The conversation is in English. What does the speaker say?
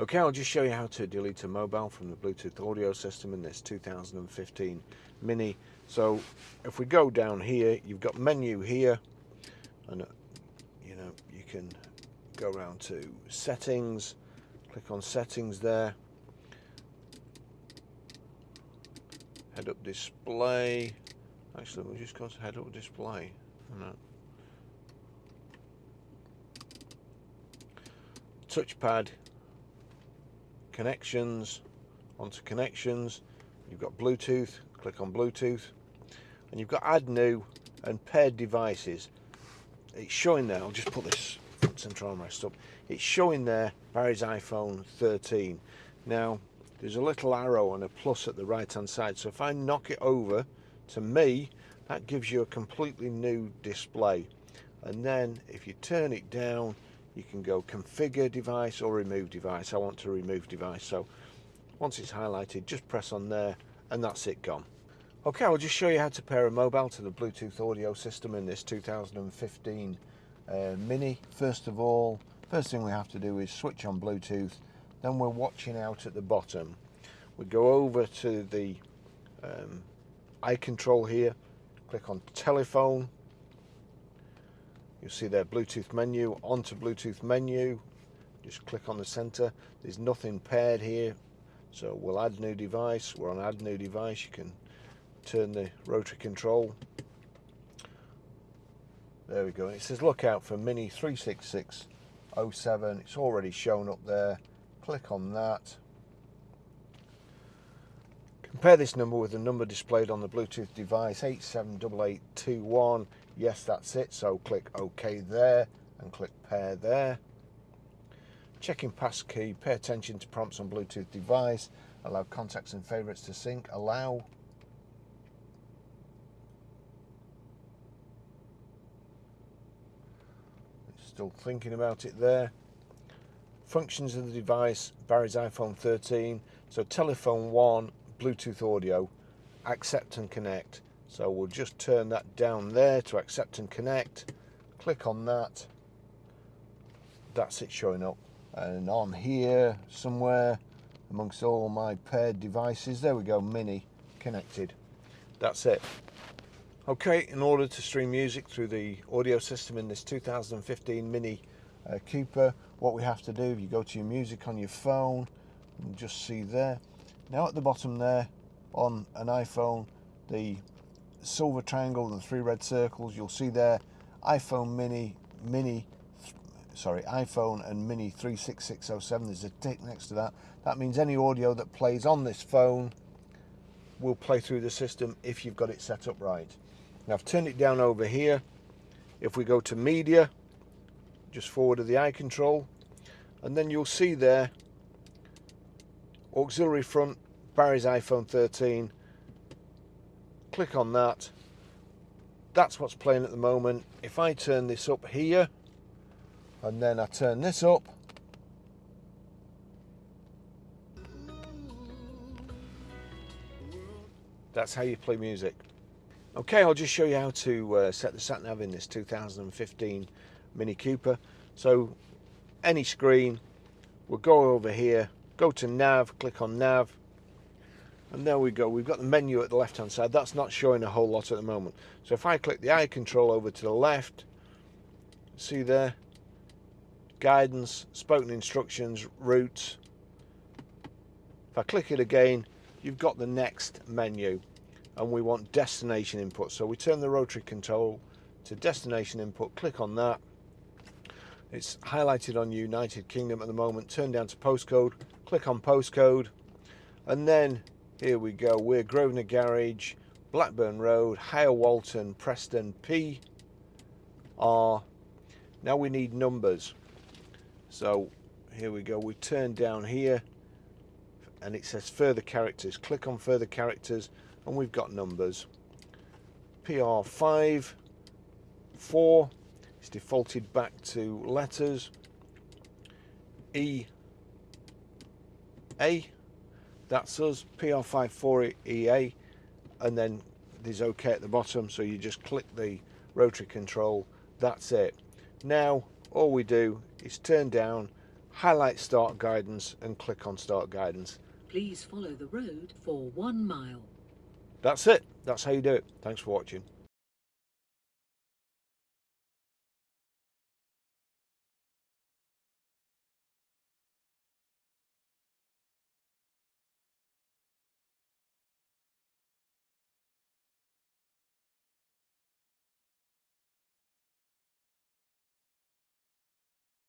Okay, I'll just show you how to delete a mobile from the Bluetooth audio system in this 2015 Mini. So if we go down here, you've got menu here, and you can go around to settings, click on settings there, head up display. Actually, we'll just go to head up display. No. Touchpad, connections, onto connections. You've got Bluetooth, click on Bluetooth, and you've got add new and paired devices. It's showing there, I'll just put this center armrest up. It's showing there Barry's iPhone 13. Now there's a little arrow and a plus at the right hand side, so if I knock it over to me, that gives you a completely new display. And then if you turn it down, you can go configure device or remove device. I want to remove device, so once it's highlighted, just press on there and that's it, gone. Okay, I'll just show you how to pair a mobile to the Bluetooth audio system in this 2015 Mini. First of all, first thing we have to do is switch on Bluetooth. Then we're watching out at the bottom. We go over to the iControl here, click on telephone. You'll see there Bluetooth menu, onto Bluetooth menu, just click on the center. There's nothing paired here, so we'll add new device. We're on add new device. You can turn the rotary control. There we go. It says look out for Mini 36607. It's already shown up there. Click on that. Compare this number with the number displayed on the Bluetooth device, 878821. Yes, that's it. So click OK there and click pair there. Checking passkey, pay attention to prompts on Bluetooth device, allow contacts and favorites to sync, allow. It's still thinking about it there. Functions of the device, Barry's iPhone 13. So telephone 1, Bluetooth audio, accept and connect. So we'll just turn that down there to accept and connect. Click on that. That's it showing up. And on here somewhere amongst all my paired devices, there we go, Mini connected. That's it. Okay, in order to stream music through the audio system in this 2015 Mini Cooper, what we have to do, you go to your music on your phone, and just see there. Now at the bottom there, on an iPhone, the silver triangle and the 3 red circles, you'll see there iPhone and Mini 36607. There's a tick next to that. That means any audio that plays on this phone will play through the system if you've got it set up right. Now I've turned it down over here. If we go to media, just forward to the iControl, and then you'll see there auxiliary front, Barry's iPhone 13. Click on that. That's what's playing at the moment. If I turn this up here and then I turn this up, that's how you play music. Okay, I'll just show you how to set the sat nav in this 2015 Mini Cooper. So any screen, we'll go over here, go to nav, click on nav, and there we go. We've got the menu at the left hand side. That's not showing a whole lot at the moment. So if I click the iControl over to the left, see there, guidance, spoken instructions, routes. If I click it again, you've got the next menu, and we want destination input. So we turn the rotary control to destination input, click on that. It's highlighted on United Kingdom at the moment. Turn down to postcode, click on postcode, and then here we go. We're Grosvenor Garage, Blackburn Road, Higher Walton, Preston, PR. Now we need numbers. So here we go. We turn down here and it says further characters. Click on further characters and we've got numbers. PR5, 4. It's defaulted back to letters. EA. That's us, PR54EA, and then there's OK at the bottom, so you just click the rotary control. That's it. Now all we do is turn down highlight start guidance and click on start guidance. Please follow the road for 1 mile. That's it. That's how you do it. Thanks for watching.